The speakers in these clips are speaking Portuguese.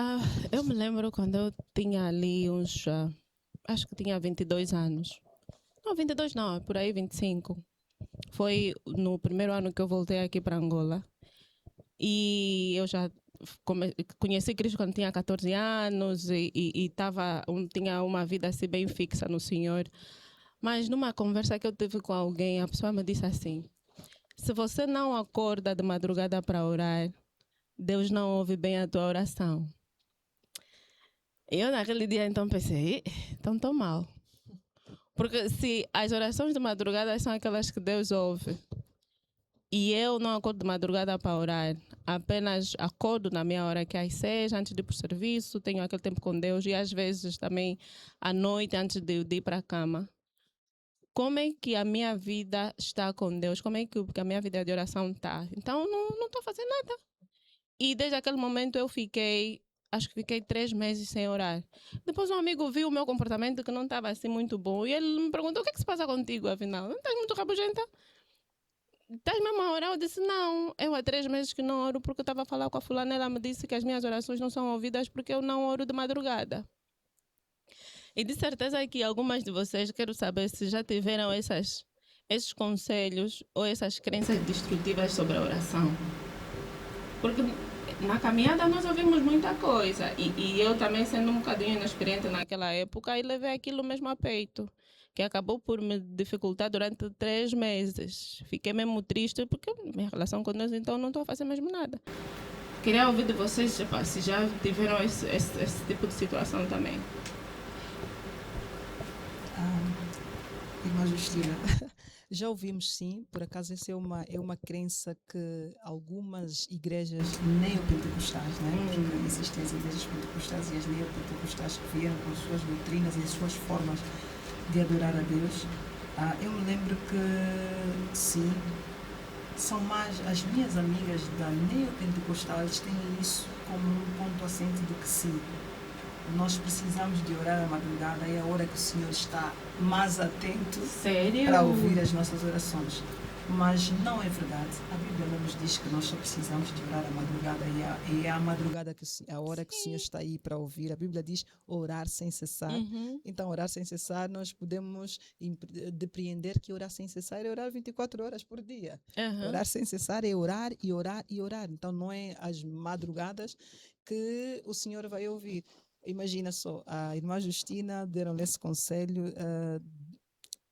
Ah, eu me lembro quando eu tinha ali acho que tinha 22 anos. Não, 22 não, é por aí 25. Foi no primeiro ano que eu voltei aqui para Angola. E eu já conheci Cristo quando tinha 14 anos tinha uma vida assim bem fixa no Senhor. Mas numa conversa que eu tive com alguém, a pessoa me disse assim: se você não acorda de madrugada para orar, Deus não ouve bem a tua oração. E eu naquele dia então pensei, então estou mal. Porque se as orações de madrugada são aquelas que Deus ouve, e eu não acordo de madrugada para orar, apenas acordo na minha hora que é às 6, antes de ir para o serviço, tenho aquele tempo com Deus, e às vezes também à noite, antes de ir para a cama. Como é que a minha vida está com Deus? Como é que a minha vida de oração está? Então não estou fazendo nada. E desde aquele momento acho que fiquei 3 meses sem orar. Depois um amigo viu o meu comportamento que não estava assim muito bom e ele me perguntou: o que é que se passa contigo, afinal? Não estás muito rabugenta? Estás mesmo a orar? Eu disse: não, eu há 3 meses que não oro porque eu estava a falar com a fulana, ela me disse que as minhas orações não são ouvidas porque eu não oro de madrugada. E de certeza que algumas de vocês, quero saber se já tiveram esses conselhos ou essas crenças destrutivas sobre a oração. Porque na caminhada nós ouvimos muita coisa. E eu também, sendo um bocadinho inexperiente naquela época, e levei aquilo mesmo a peito. Que acabou por me dificultar durante 3 meses. Fiquei mesmo triste porque minha relação com Deus, então, não estou a fazer mesmo nada. Queria ouvir de vocês se já tiveram esse tipo de situação também. Irmã Justina, já ouvimos sim, por acaso essa é uma crença que algumas igrejas neopentecostais, né? Porque existem as igrejas pentecostais e as neopentecostais que vieram com as suas doutrinas e as suas formas de adorar a Deus. Eu me lembro que sim, são mais as minhas amigas da neopentecostal, eles têm isso como um ponto assente de que sim, nós precisamos de orar à madrugada, é a hora que o Senhor está mais atento. Sério? Para ouvir as nossas orações. Mas não é verdade. A Bíblia não nos diz que nós só precisamos de orar à madrugada e é à madrugada que a hora que o Senhor está aí para ouvir. A Bíblia diz orar sem cessar. Então, orar sem cessar, nós podemos depreender que orar sem cessar é orar 24 horas por dia. Orar sem cessar é orar e orar e orar. Então, não é às madrugadas que o Senhor vai ouvir. Imagina só, a irmã Justina deram-lhe esse conselho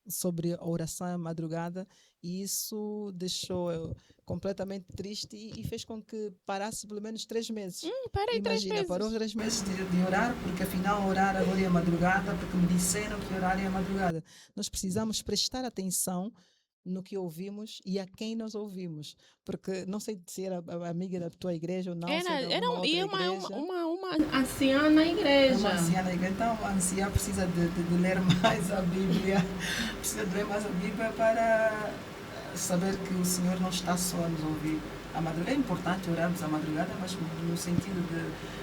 sobre a oração à madrugada e isso deixou eu completamente triste e fez com que parasse pelo menos 3 meses. Parei 3 Imagina, meses. parou 3 meses de orar, porque afinal orar agora é a madrugada, porque me disseram que orar é a madrugada. Nós precisamos prestar atenção no que ouvimos e a quem nós ouvimos, porque não sei se era a amiga da tua igreja ou não, Era outra igreja. Uma anciã na igreja. Uma anciã na igreja. Então a anciã precisa de ler mais a Bíblia, precisa de ler mais a Bíblia para saber que o Senhor não está só a nos ouvir. A madrugada é importante orarmos à madrugada, mas no sentido de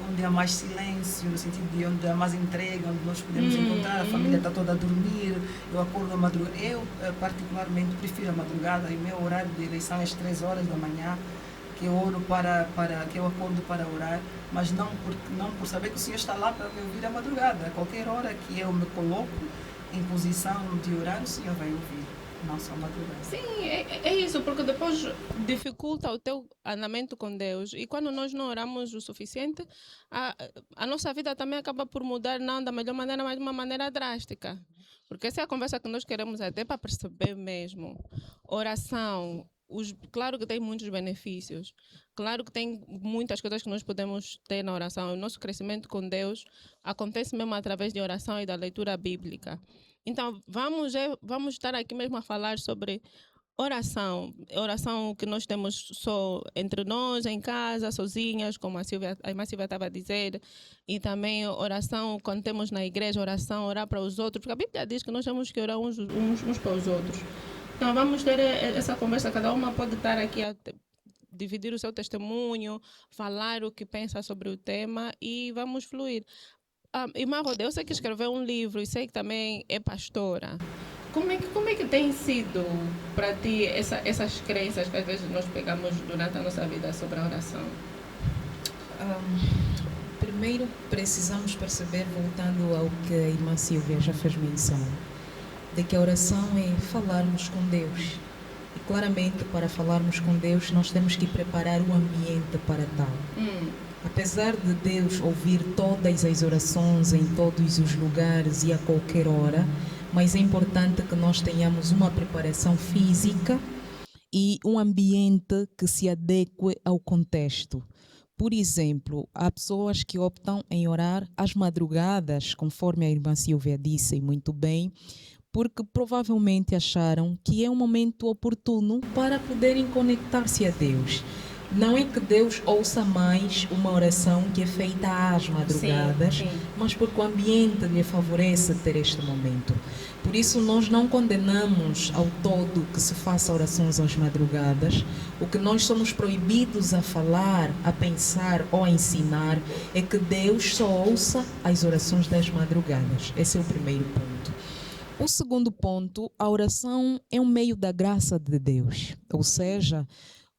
onde há mais silêncio, no sentido de onde há mais entrega, onde nós podemos encontrar, a família está toda a dormir, eu acordo à madrugada. Eu particularmente prefiro a madrugada e o meu horário de eleição é às 3 horas da manhã, que eu oro que eu acordo para orar, mas não por saber que o Senhor está lá para me ouvir à madrugada. A qualquer hora que eu me coloco em posição de orar, o Senhor vai ouvir. Não só madrugada. Sim, é isso, porque depois dificulta o teu andamento com Deus. E quando nós não oramos o suficiente, a nossa vida também acaba por mudar, não da melhor maneira, mas de uma maneira drástica. Porque essa é a conversa que nós queremos até para perceber mesmo. Oração, claro que tem muitos benefícios. Claro que tem muitas coisas que nós podemos ter na oração. O nosso crescimento com Deus acontece mesmo através de oração e da leitura bíblica. Então, vamos estar aqui mesmo a falar sobre oração. Oração que nós temos só entre nós, em casa, sozinhas, como a irmã Silvia estava a dizer. E também oração quando temos na igreja, orar para os outros. Porque a Bíblia diz que nós temos que orar uns para os outros. Então, vamos ter essa conversa. Cada uma pode estar aqui a dividir o seu testemunho, falar o que pensa sobre o tema e vamos fluir. Irmã Roda, eu sei que escreveu um livro e sei que também é pastora. Como é que tem sido para ti essas crenças que às vezes nós pegamos durante a nossa vida sobre a oração? Primeiro, precisamos perceber, voltando ao que a irmã Silvia já fez menção, de que a oração é falarmos com Deus. E claramente, para falarmos com Deus, nós temos que preparar o ambiente para tal. Apesar de Deus ouvir todas as orações em todos os lugares e a qualquer hora, mas é importante que nós tenhamos uma preparação física e um ambiente que se adeque ao contexto. Por exemplo, há pessoas que optam em orar às madrugadas, conforme a irmã Silvia disse muito bem, porque provavelmente acharam que é um momento oportuno para poderem conectar-se a Deus. Não é que Deus ouça mais uma oração que é feita às madrugadas, Sim. mas porque o ambiente lhe favorece ter este momento. Por isso, nós não condenamos ao todo que se faça orações às madrugadas. O que nós somos proibidos a falar, a pensar ou a ensinar é que Deus só ouça as orações das madrugadas. Esse é o primeiro ponto. O segundo ponto, a oração é um meio da graça de Deus. Ou seja,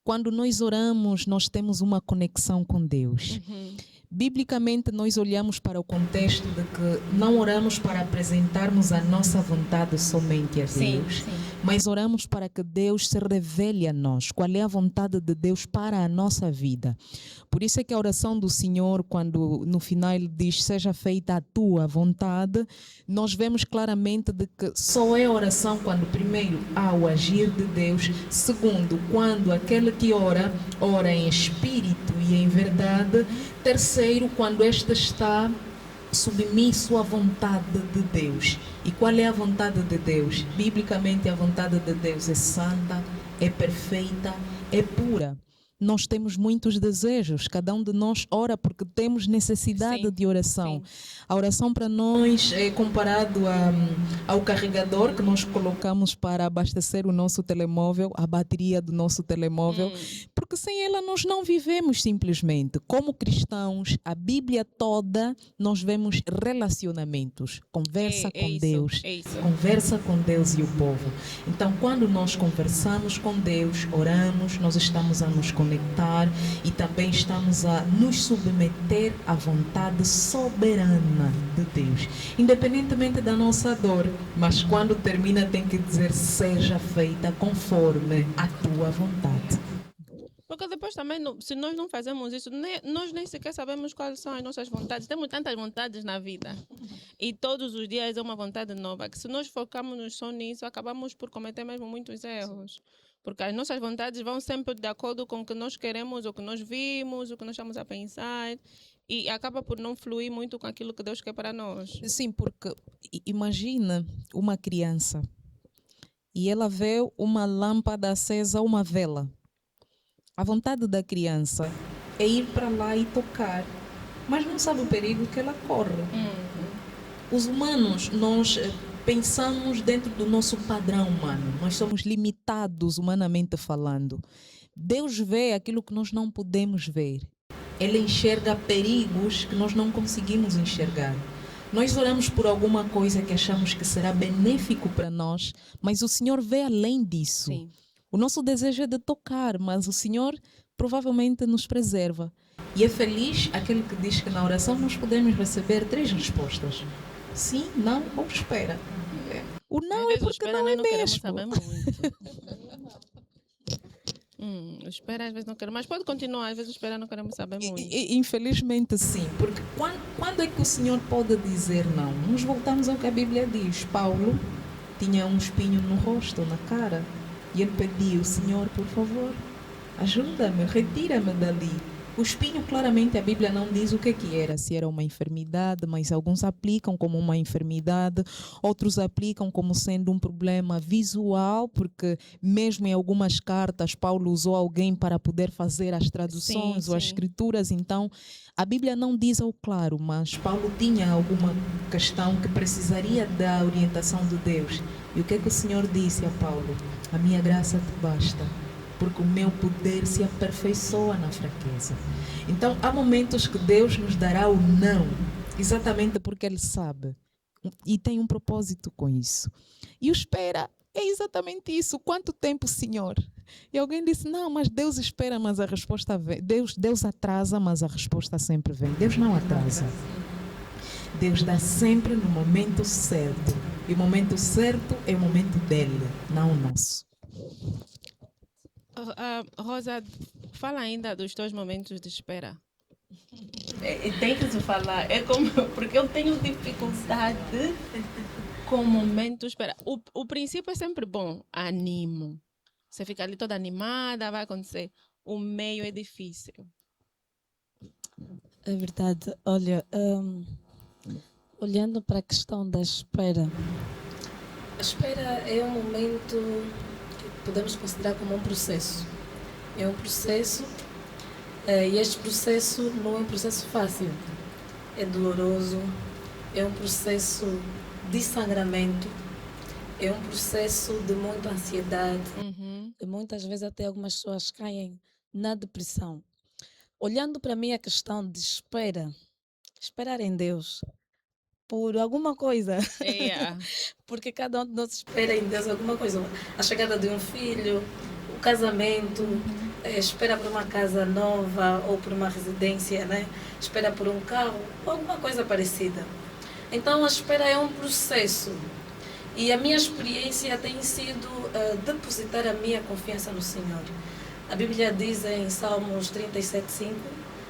quando nós oramos, nós temos uma conexão com Deus. Biblicamente, nós olhamos para o contexto de que não oramos para apresentarmos a nossa vontade somente a Deus, mas oramos para que Deus se revele a nós. Qual é a vontade de Deus para a nossa vida? Por isso é que a oração do Senhor, quando no final ele diz, seja feita a tua vontade, nós vemos claramente de que só é oração quando, primeiro, há o agir de Deus, segundo, quando aquele que ora, ora em espírito e em verdade, terceiro, quando este está submisso à vontade de Deus. E qual é a vontade de Deus? Biblicamente, a vontade de Deus é santa, é perfeita, é pura. Nós temos muitos desejos, cada um de nós ora porque temos necessidade de oração. A oração para nós é comparado ao carregador que nós colocamos para abastecer o nosso telemóvel, a bateria do nosso telemóvel, porque sem ela nós não vivemos simplesmente. Como cristãos, a Bíblia toda nós vemos relacionamentos, conversa com Deus, conversa com Deus e o povo. Então, quando nós conversamos com Deus, oramos, nós estamos a nos conectar e também estamos a nos submeter à vontade soberana de Deus, independentemente da nossa dor, mas quando termina tem que dizer, seja feita conforme a tua vontade. Porque depois também, se nós não fazemos isso, nós nem sequer sabemos quais são as nossas vontades. Temos tantas vontades na vida. E todos os dias é uma vontade nova. Que se nós focarmos só nisso, acabamos por cometer mesmo muitos erros. Porque as nossas vontades vão sempre de acordo com o que nós queremos, o que nós vimos, o que nós estamos a pensar. E acaba por não fluir muito com aquilo que Deus quer para nós. Sim, porque imagina uma criança e ela vê uma lâmpada acesa, uma vela. A vontade da criança é ir para lá e tocar, mas não sabe o perigo que ela corre. Os humanos, nós pensamos dentro do nosso padrão humano. Nós somos limitados humanamente falando. Deus vê aquilo que nós não podemos ver. Ele enxerga perigos que nós não conseguimos enxergar. Nós oramos por alguma coisa que achamos que será benéfico para nós, mas o Senhor vê além disso. Sim. O nosso desejo é de tocar, mas o Senhor provavelmente nos preserva. E é feliz aquele que diz que na oração nós podemos receber 3 respostas. Sim, não ou espera. O não é porque não é mesmo. Saber muito. Espera, às vezes não quero, mas pode continuar, às vezes espera, não queremos saber muito. Infelizmente sim, porque quando é que o Senhor pode dizer não? Nos voltamos ao que a Bíblia diz. Paulo tinha um espinho no rosto, na cara, e ele pediu, Senhor, por favor, ajuda-me, retira-me dali. O espinho, claramente, a Bíblia não diz o que era, se era uma enfermidade, mas alguns aplicam como uma enfermidade, outros aplicam como sendo um problema visual, porque mesmo em algumas cartas, Paulo usou alguém para poder fazer as traduções ou as escrituras, então a Bíblia não diz ao claro, mas Paulo tinha alguma questão que precisaria da orientação de Deus. E o que o Senhor disse a Paulo? A minha graça te basta, porque o meu poder se aperfeiçoa na fraqueza. Então, há momentos que Deus nos dará o não, exatamente porque Ele sabe e tem um propósito com isso. E o espera é exatamente isso. Quanto tempo, Senhor? E alguém disse, não, mas Deus espera, mas a resposta vem. Deus atrasa, mas a resposta sempre vem. Deus não atrasa. Deus dá sempre no momento certo. E o momento certo é o momento dele, não o nosso. Rosa, fala ainda dos teus momentos de espera. Tem que se falar. É como, porque eu tenho dificuldade com momentos de espera. O princípio é sempre bom. Animo. Você fica ali toda animada, vai acontecer. O meio é difícil. É verdade. Olha, olhando para a questão da espera, a espera é um momento que podemos considerar como um processo. É um processo, e este processo não é um processo fácil. É doloroso, é um processo de sangramento, é um processo de muita ansiedade. E muitas vezes até algumas pessoas caem na depressão. Olhando para mim a questão de esperar em Deus por alguma coisa. Yeah. Porque cada um de nós espera em Deus alguma coisa. A chegada de um filho, o casamento, espera por uma casa nova ou por uma residência, né? Espera por um carro, alguma coisa parecida. Então a espera é um processo. E a minha experiência tem sido depositar a minha confiança no Senhor. A Bíblia diz em Salmos 37:5,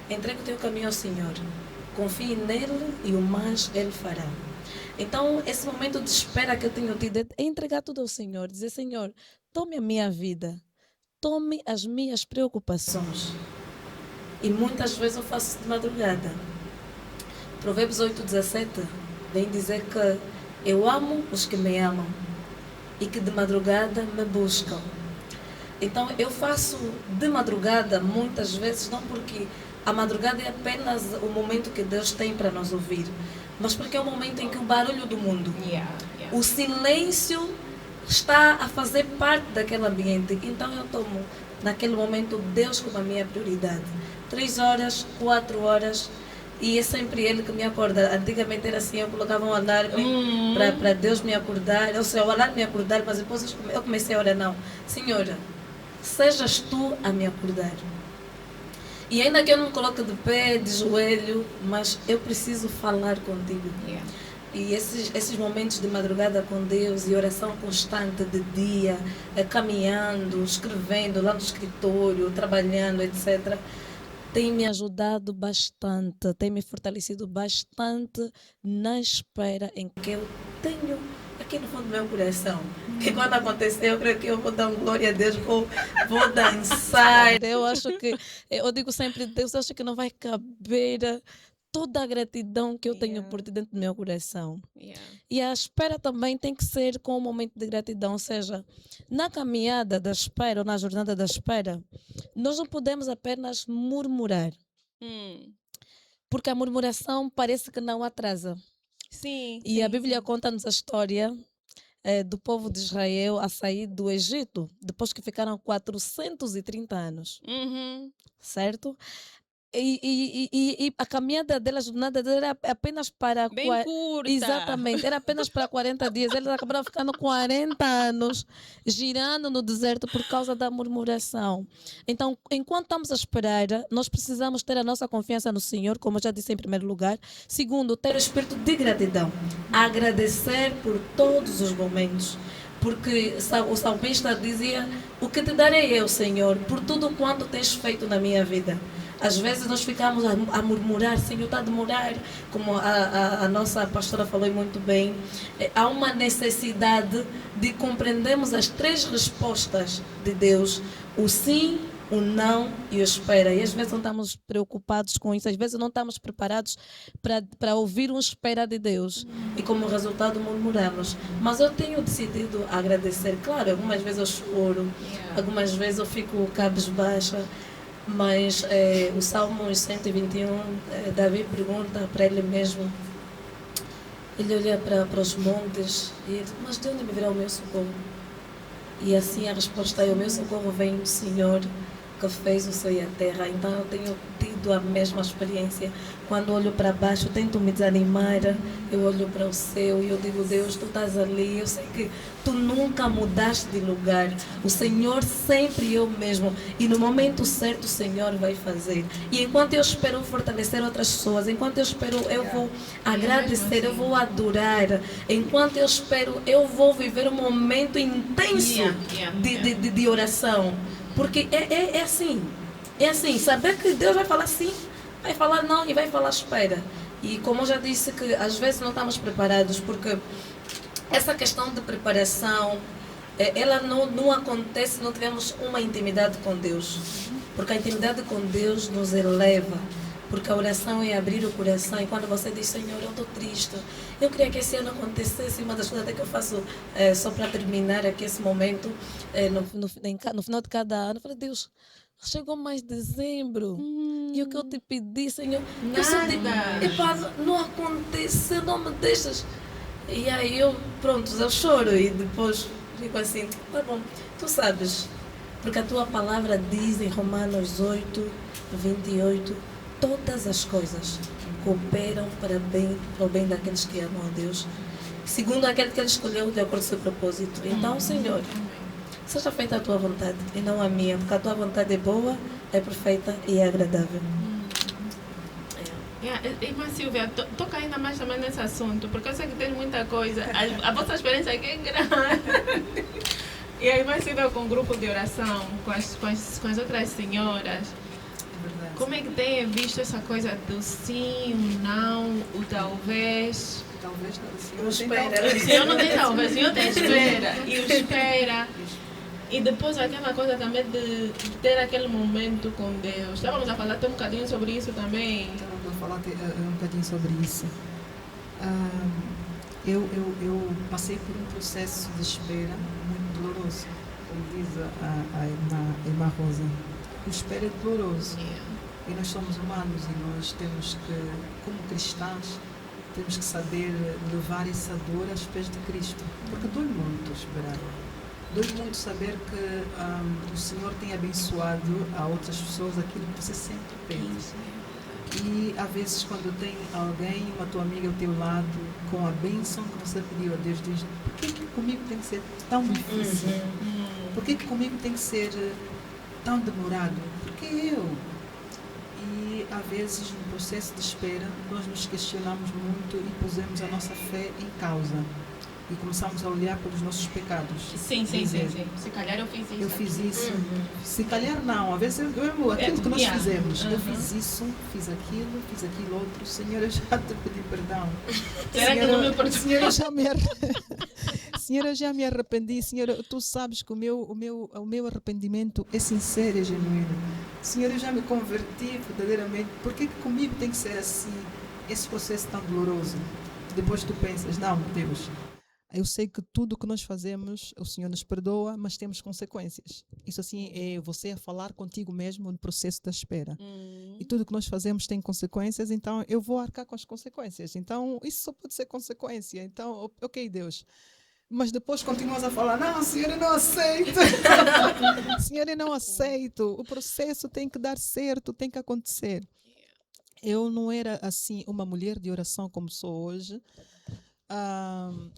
entrega o teu caminho ao Senhor, confie nele e o mais ele fará. Então, esse momento de espera que eu tenho tido é entregar tudo ao Senhor, dizer, Senhor, tome a minha vida, tome as minhas preocupações. E muitas vezes eu faço de madrugada. Provérbios 8:17 vem dizer que eu amo os que me amam e que de madrugada me buscam. Então eu faço de madrugada muitas vezes, não porque a madrugada é apenas o momento que Deus tem para nos ouvir, mas porque é o momento em que o barulho do mundo, o silêncio está a fazer parte daquele ambiente. Então eu tomo naquele momento Deus como a minha prioridade. 3 horas, 4 horas, e é sempre Ele que me acorda. Antigamente era assim, eu colocava um alarme para Deus me acordar, ou seja, o alarme me acordar, mas depois eu comecei a orar, não, Senhora, sejas Tu a me acordar. E ainda que eu não me coloque de pé, de joelho, mas eu preciso falar contigo. E esses momentos de madrugada com Deus e oração constante de dia, caminhando, escrevendo lá no escritório, trabalhando, etc., tem me ajudado bastante, tem me fortalecido bastante na espera em que eu tenho aqui no fundo do meu coração. Que quando acontecer, eu creio que eu vou dar um glória a Deus, vou dançar. Eu acho que, eu digo sempre, Deus, acho que não vai caber toda a gratidão que eu tenho por Ti dentro do meu coração. E a espera também tem que ser com um momento de gratidão, ou seja, na caminhada da espera ou na jornada da espera, nós não podemos apenas murmurar. Porque a murmuração parece que não atrasa. E a Bíblia conta-nos a história do povo de Israel a sair do Egito, depois que ficaram 430 anos. Certo? E a caminhada dela, a jornada dela era apenas para... Bem curta. Exatamente, era apenas para 40 dias. Eles acabaram ficando 40 anos girando no deserto por causa da murmuração. Então, enquanto estamos a esperar, nós precisamos ter a nossa confiança no Senhor, como eu já disse em primeiro lugar. Segundo, ter o espírito de gratidão. Agradecer por todos os momentos. Porque o salmista dizia, o que te darei eu, Senhor, por tudo quanto tens feito na minha vida. Às vezes nós ficamos a murmurar, Senhor, está a demorar, como a nossa pastora falou muito bem. Há uma necessidade de compreendermos as 3 respostas de Deus, o sim, o não e o espera. E às vezes não estamos preocupados com isso, às vezes não estamos preparados para ouvir um espera de Deus. E como resultado murmuramos. Mas eu tenho decidido agradecer. Claro, algumas vezes eu choro, algumas vezes eu fico cabisbaixa. Mas o Salmo 121, Davi pergunta para ele mesmo, ele olha para os montes e diz, mas de onde me virá o meu socorro? E assim a resposta é, o meu socorro vem do Senhor, que fez o céu e a terra. Então eu tenho tido a mesma experiência. Quando olho para baixo, tento me desanimar, eu olho para o céu e eu digo, Deus, tu estás ali, eu sei que tu nunca mudaste de lugar. O Senhor sempre é o mesmo. E no momento certo o Senhor vai fazer. E enquanto eu espero fortalecer outras pessoas, enquanto eu espero, eu vou agradecer, eu vou adorar. Enquanto eu espero, eu vou viver um momento intenso de oração. Porque é assim. É assim, saber que Deus vai falar sim, vai falar não e vai falar espera. E como eu já disse, que às vezes não estamos preparados, porque essa questão de preparação, ela não acontece se não tivermos uma intimidade com Deus. Porque a intimidade com Deus nos eleva. Porque a oração é abrir o coração. E quando você diz, Senhor, eu estou triste, eu queria que esse ano acontecesse. Uma das coisas até que eu faço, só para terminar aqui esse momento, no final de cada ano, eu falei, Deus, chegou mais dezembro. E o que eu te pedi, Senhor, não aconteceu, não me deixas. E aí eu choro e depois fico assim, tá bom, tu sabes, porque a tua palavra diz em Romanos 8:28, todas as coisas cooperam para o bem daqueles que amam a Deus, segundo aquele que Ele escolheu de acordo com o seu propósito. Então, Senhor, seja feita a tua vontade e não a minha, porque a tua vontade é boa, é perfeita e é agradável. Irmã Silvia, toca ainda mais também nesse assunto, porque eu sei que tem muita coisa. A vossa experiência aqui é grande. E a irmã Silvia com o grupo de oração, com as outras senhoras, como é que tem visto essa coisa do sim, o não, o talvez? Talvez não. O Senhor não tem talvez, o Senhor tem espera. E o espera. E depois aquela coisa também de ter aquele momento com Deus. Estávamos a falar até um bocadinho sobre isso também. Estávamos a falar um bocadinho sobre isso. Eu passei por um processo de espera muito doloroso, como diz a irmã Rosa. O espera é doloroso. E nós somos humanos e nós temos que, como cristãos, temos que saber levar essa dor aos pés de Cristo. Porque dói muito esperar. Dói muito saber que o Senhor tem abençoado a outras pessoas aquilo que você sempre pede. E às vezes quando tem alguém, uma tua amiga ao teu lado, com a bênção que você pediu a Deus, diz, por que comigo tem que ser tão difícil? Por que comigo tem que ser tão demorado? Porque eu. E às vezes no processo de espera nós nos questionamos muito e pusemos a nossa fé em causa. E começamos a olhar pelos nossos pecados. Sim. Se calhar eu fiz isso. Eu fiz isso. Se calhar não. Às vezes aquilo que nós fizemos. Eu fiz isso, fiz aquilo outro. Senhor, eu já te pedi perdão. Será que não me perdoou? Senhor, eu já me arrependi. Senhor, tu sabes que o meu arrependimento é sincero e genuíno. Senhor, eu já me converti verdadeiramente. Por que comigo tem que ser assim? Esse processo tão doloroso. Depois tu pensas, não, Deus, eu sei que tudo o que nós fazemos, o Senhor nos perdoa, mas temos consequências. Isso assim é você a falar contigo mesmo no processo da espera. E tudo o que nós fazemos tem consequências, então eu vou arcar com as consequências. Então isso só pode ser consequência. Então, ok, Deus. Mas depois continuas a falar, não, Senhor, eu não aceito. Senhor, eu não aceito. O processo tem que dar certo, tem que acontecer. Eu não era assim uma mulher de oração como sou hoje.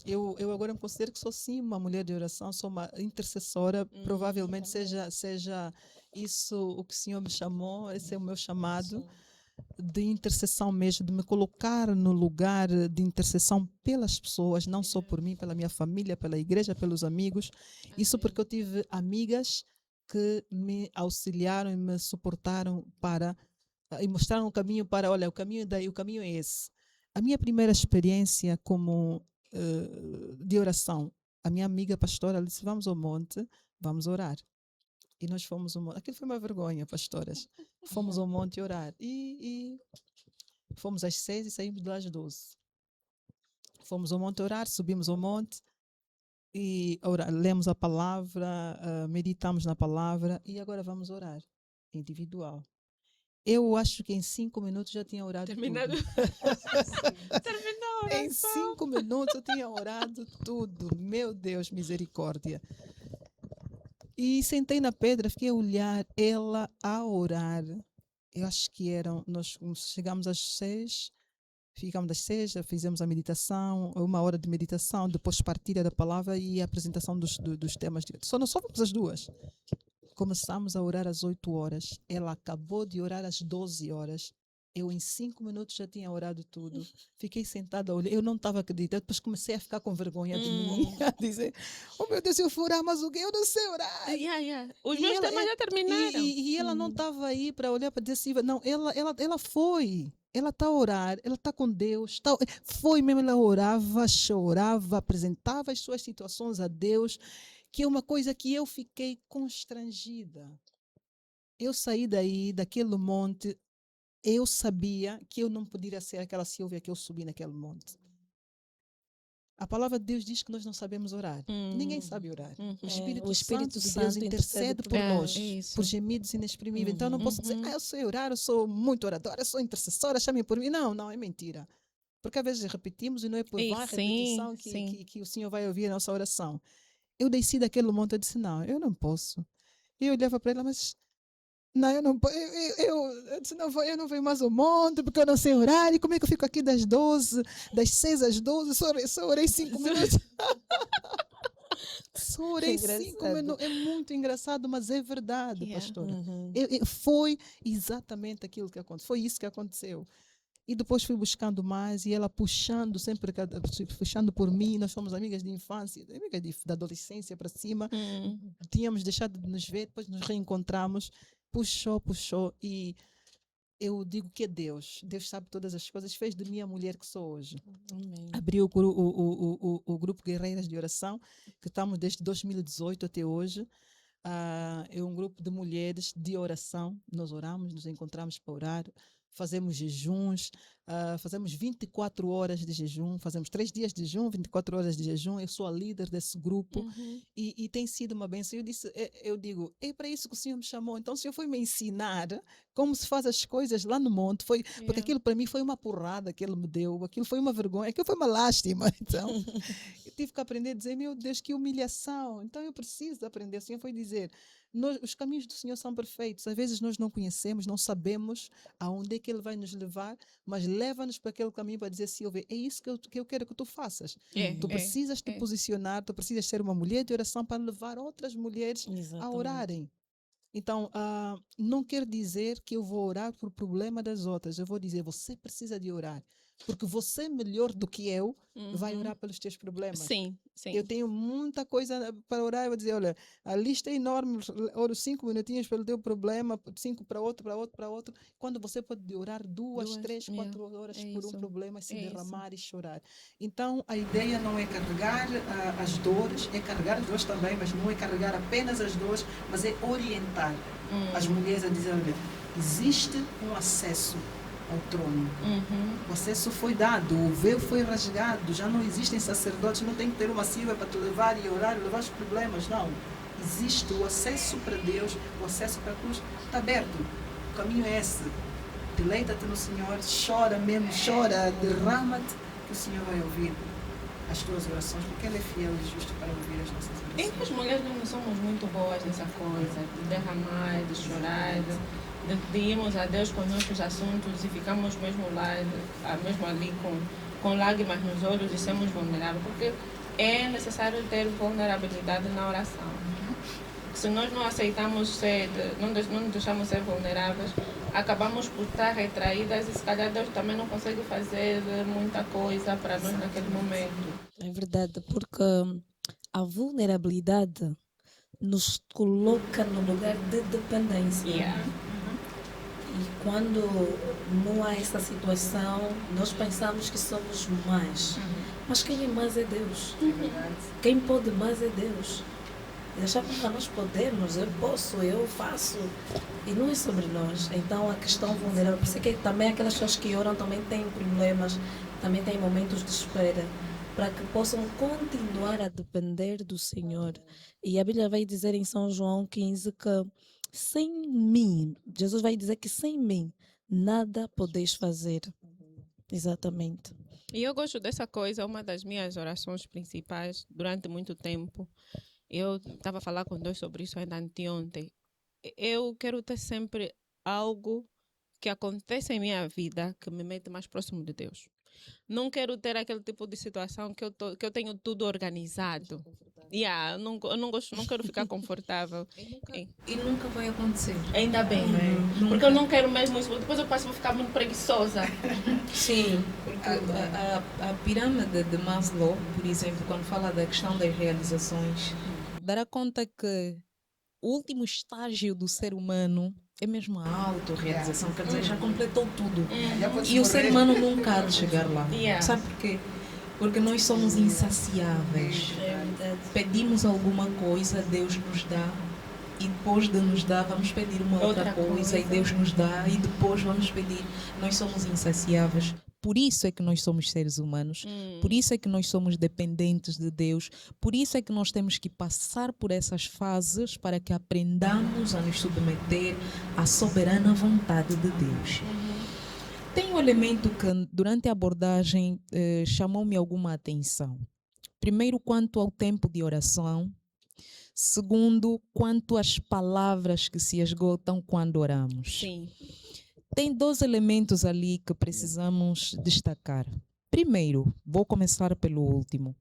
Eu agora me considero que sou sim uma mulher de oração, sou uma intercessora, provavelmente seja isso o que o Senhor me chamou, esse é o meu chamado de intercessão mesmo, de me colocar no lugar de intercessão pelas pessoas, não só por mim, pela minha família, pela igreja, pelos amigos. Isso porque eu tive amigas que me auxiliaram e me suportaram e mostraram o caminho para, olha, o caminho é esse. A minha primeira experiência como de oração, a minha amiga pastora disse, vamos ao monte, vamos orar. E nós fomos ao monte. Aquilo foi uma vergonha, pastoras. Fomos ao monte orar. E fomos às 6 e saímos de lá às 12. Fomos ao monte orar, subimos ao monte e lemos a palavra, meditamos na palavra e agora vamos orar individual. Eu acho que em 5 minutos já tinha orado Terminado. tudo. Terminou. Em 5 minutos eu tinha orado tudo. Meu Deus, misericórdia. E sentei na pedra, fiquei a olhar ela a orar. Eu acho que nós chegamos às 6, ficamos às 6, fizemos a meditação, 1 hora de meditação, depois partilha da palavra e a apresentação dos temas. Só fomos às 2. Começamos a orar às 8 horas. Ela acabou de orar às 12 horas. Eu, em 5 minutos, já tinha orado tudo. Fiquei sentada a olhar. Eu não estava acreditando. Depois comecei a ficar com vergonha de mim. A dizer, oh meu Deus, eu vou orar, mas o quê? Eu não sei orar. Os E meus ela- temas já terminaram. E ela não estava aí para olhar para dizer assim, não, ela foi. Ela está a orar, ela está com Deus. Foi mesmo, ela orava, chorava, apresentava as suas situações a Deus, que é uma coisa que eu fiquei constrangida. Eu saí daquele monte, eu sabia que eu não poderia ser aquela Silvia que eu subi naquele monte. A palavra de Deus diz que nós não sabemos orar. Ninguém sabe orar. O Espírito Santo de Deus intercede por nós, isso. por gemidos inexprimíveis. Então eu não posso dizer, eu sei orar, eu sou muito oradora, eu sou intercessora, chame por mim. Não, é mentira. Porque às vezes repetimos e não é por vã repetição que o Senhor vai ouvir a nossa oração. Eu desci daquele monte e disse, não, eu não posso. E eu olhava para ela, mas não, eu não posso. Eu disse, não, eu não venho mais ao monte porque eu não sei orar. E como é que eu fico aqui das 6 às 12? Só orei 5 minutos. Só orei 5 minutos. É muito engraçado, mas é verdade, pastora. Foi exatamente aquilo que aconteceu. Foi isso que aconteceu. E depois fui buscando mais e ela puxando, sempre puxando por mim. Nós fomos amigas de infância, amigas da adolescência para cima. Tínhamos deixado de nos ver, depois nos reencontramos. Puxou e eu digo que é Deus. Deus sabe todas as coisas. Fez de mim a mulher que sou hoje. Amém. Abriu o grupo Guerreiras de Oração, que estamos desde 2018 até hoje. É um grupo de mulheres de oração. Nós oramos, nos encontramos para orar. Fazemos jejuns, fazemos 24 horas de jejum, fazemos 3 dias de jejum, 24 horas de jejum. Eu sou a líder desse grupo e tem sido uma bênção. Eu digo, é para isso que o Senhor me chamou. Então, o Senhor foi me ensinar como se faz as coisas lá no monte. Porque aquilo para mim foi uma porrada que Ele me deu, aquilo foi uma vergonha, aquilo foi uma lástima. Então, eu tive que aprender a dizer, meu Deus, que humilhação. Então, eu preciso aprender. O Senhor foi dizer, os caminhos do Senhor são perfeitos. Às vezes nós não conhecemos, não sabemos aonde é que Ele vai nos levar, mas leva-nos para aquele caminho para dizer, Silvia, é isso que eu quero que tu faças. Tu precisas te posicionar, tu precisas ser uma mulher de oração para levar outras mulheres a orarem. Então, não quer dizer que eu vou orar por problema das outras. Eu vou dizer, você precisa de orar. Porque você, melhor do que eu, vai orar pelos teus problemas. Sim. Eu tenho muita coisa para orar. Eu vou dizer, olha, a lista é enorme. Oro 5 minutinhos pelo teu problema, 5 para outro. Quando você pode orar 2, 3, 4 horas por um problema, se derramar e chorar. Então, a ideia não é carregar as dores, é carregar as dores também, mas não é carregar apenas as dores, mas é orientar as mulheres a dizer, olha, existe um acesso ao trono. O acesso foi dado, o véu foi rasgado, já não existem sacerdotes, não tem que ter uma Silvia para te levar e orar e levar os problemas, não. Existe o acesso para Deus, o acesso para a cruz, está aberto. O caminho é esse. Deleita-te no Senhor, chora mesmo, chora, derrama-te, que o Senhor vai ouvir as tuas orações, porque Ele é fiel e justo para ouvir as nossas orações. E as mulheres não somos muito boas nessa coisa, de derramar, de chorar, de irmos a Deus com os nossos assuntos e ficamos mesmo lá, mesmo ali com lágrimas nos olhos e sermos vulneráveis, porque é necessário ter vulnerabilidade na oração. Se nós não aceitamos ser, não nos deixamos ser vulneráveis, acabamos por estar retraídas e se calhar Deus também não consegue fazer muita coisa para nós naquele momento. É verdade, porque a vulnerabilidade nos coloca no lugar de dependência. E quando não há essa situação, nós pensamos que somos mais. Mas quem é mais é Deus. Quem pode mais é Deus. E achamos que nós podemos, eu posso, eu faço. E não é sobre nós. Então a questão vulnerável, por isso que também aquelas pessoas que oram também têm problemas, também têm momentos de espera, para que possam continuar a depender do Senhor. E a Bíblia vai dizer em São João 15 que sem mim, Jesus vai dizer que sem mim nada podeis fazer. Exatamente. E eu gosto dessa coisa, uma das minhas orações principais durante muito tempo. eu estava a falar com dois sobre isso ainda anteontem. Eu quero ter sempre algo que acontece em minha vida que me mete mais próximo de Deus. Não quero ter aquele tipo de situação que eu tenho tudo organizado. Eu não gosto, não quero ficar confortável. E nunca vai acontecer. Ainda bem, não é? Porque eu não quero mesmo isso. Depois eu passo a ficar muito preguiçosa. Sim, porque a pirâmide de Maslow, por exemplo, quando fala da questão das realizações, dará conta que o último estágio do ser humano é mesmo a autorrealização, quer dizer, já completou tudo. E o ser humano nunca há de chegar lá. Sabe por quê? Porque nós somos insaciáveis. Pedimos alguma coisa, Deus nos dá. E depois de nos dar, vamos pedir uma outra coisa. E Deus nos dá. E depois vamos pedir. Nós somos insaciáveis. Por isso é que nós somos seres humanos. Por isso é que nós somos dependentes de Deus. Por isso é que nós temos que passar por essas fases para que aprendamos a nos submeter à soberana vontade de Deus. Tem um elemento que durante a abordagem chamou-me alguma atenção. Primeiro, quanto ao tempo de oração. Segundo, quanto às palavras que se esgotam quando oramos. Sim. Tem dois elementos ali que precisamos destacar. Primeiro, vou começar pelo último.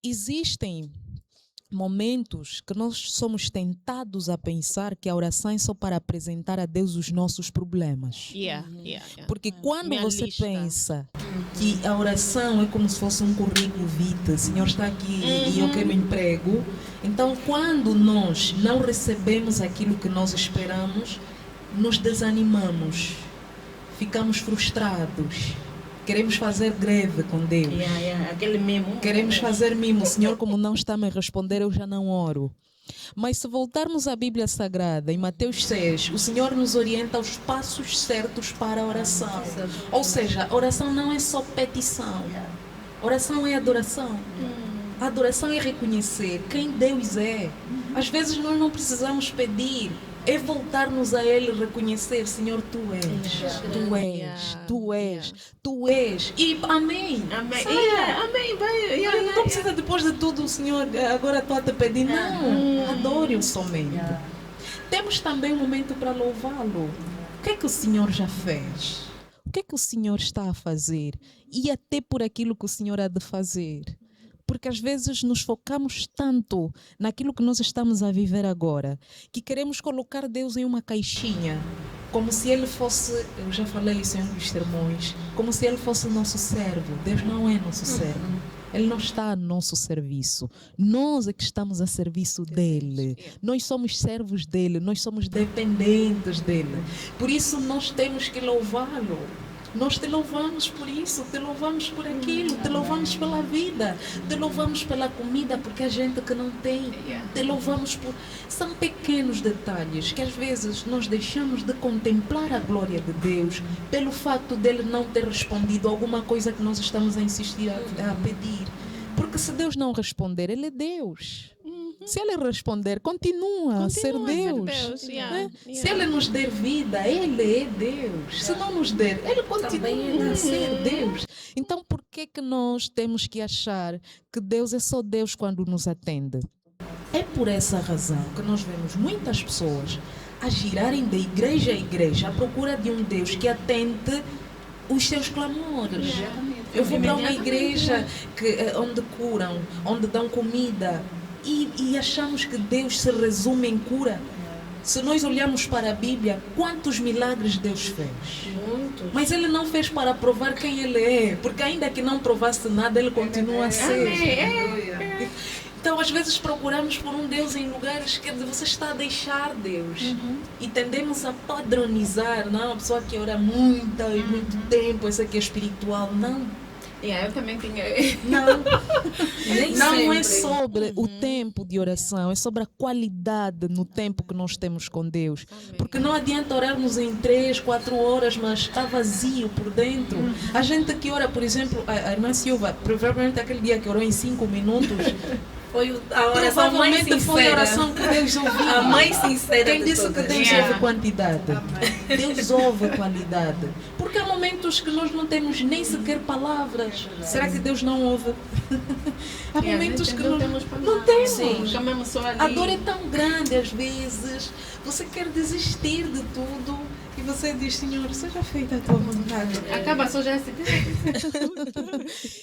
Existem momentos que nós somos tentados a pensar que a oração é só para apresentar a Deus os nossos problemas. Porque quando você pensa que a oração é como se fosse um currículo vitae, Senhor está aqui e eu quero emprego, então quando nós não recebemos aquilo que nós esperamos, nos desanimamos, ficamos frustrados, queremos fazer greve com Deus. Aquele mimo. Queremos fazer mimo. Senhor, como não está a me responder, eu já não oro. Mas se voltarmos à Bíblia Sagrada, em Mateus 6, o Senhor nos orienta aos passos certos para a oração. Ou seja, a oração não é só petição. Oração é adoração. A adoração é reconhecer quem Deus é. Às vezes nós não precisamos pedir. É voltarmos a Ele e reconhecer, Senhor, Tu és, Tu és, Tu és, Tu és. E amém. Amém. Vai. Não precisa depois de tudo, Senhor, agora estou a te pedir. Não, adore-o somente. Temos também um momento para louvá-lo. O que é que o Senhor já fez? O que é que o Senhor está a fazer? E até por aquilo que o Senhor há de fazer. Porque às vezes nos focamos tanto naquilo que nós estamos a viver agora, que queremos colocar Deus em uma caixinha, como se Ele fosse, eu já falei isso em um dos sermões, como se Ele fosse nosso servo. Deus não é nosso servo. Ele não está a nosso serviço. Nós é que estamos a serviço dEle. Nós somos servos dEle, nós somos dependentes dEle. Por isso nós temos que louvá-lo. Nós te louvamos por isso, te louvamos por aquilo, te louvamos pela vida, te louvamos pela comida, porque há gente que não tem, te louvamos por... São pequenos detalhes que às vezes nós deixamos de contemplar a glória de Deus pelo facto dele não ter respondido a alguma coisa que nós estamos a insistir a pedir. Porque se Deus não responder, Ele é Deus. Se Ele responder, continua a ser Deus. Se Ele nos der vida, Ele é Deus. Se não nos der, Ele continua a ser Deus. Então, por que nós temos que achar que Deus é só Deus quando nos atende? É por essa razão que nós vemos muitas pessoas a girarem de igreja a igreja à procura de um Deus que atende os seus clamores. Eu vou para uma igreja onde curam, onde dão comida e achamos que Deus se resume em cura. Se nós olharmos para a Bíblia, quantos milagres Deus fez? Muitos. Mas Ele não fez para provar quem Ele é, porque ainda que não provasse nada, Ele continua a ser. Então, às vezes procuramos por um Deus em lugares que você está a deixar Deus. E tendemos a padronizar, não? A pessoa que ora muito tempo, essa que é espiritual. Não. Eu também tinha. Não é sobre o tempo de oração, é sobre a qualidade no tempo que nós temos com Deus. Porque não adianta orarmos em 3, 4 horas, mas está vazio por dentro. A gente que ora, por exemplo, a irmã Silva, provavelmente aquele dia que orou em 5 minutos, Foi a oração mais Provavelmente foi a sincera. oração que Deus ouviu. A mais sincera Quem de disse que todas. Deus ouve quantidade? Deus ouve qualidade. Porque há momentos que nós não temos nem sequer palavras. Será que Deus não ouve? Há momentos que nós não temos. Chamamos só ali. A dor é tão grande às vezes. Você quer desistir de tudo. E você diz, Senhor, seja feita a tua vontade. Acaba só já assim.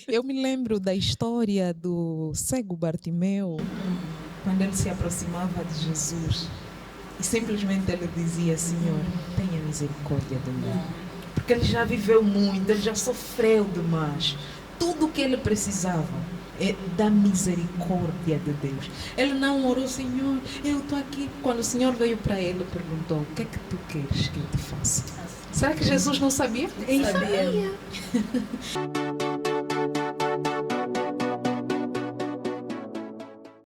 Eu me lembro da história do cego Bartimeu, quando ele se aproximava de Jesus. E simplesmente ele dizia, Senhor, tenha misericórdia de mim. Porque ele já viveu muito, ele já sofreu demais. Tudo o que ele precisava é da misericórdia de Deus. Ele não orou, Senhor, eu estou aqui. Quando o Senhor veio para ele, perguntou, o que é que tu queres que eu te faça? Será que Jesus não sabia? Ele Sabia.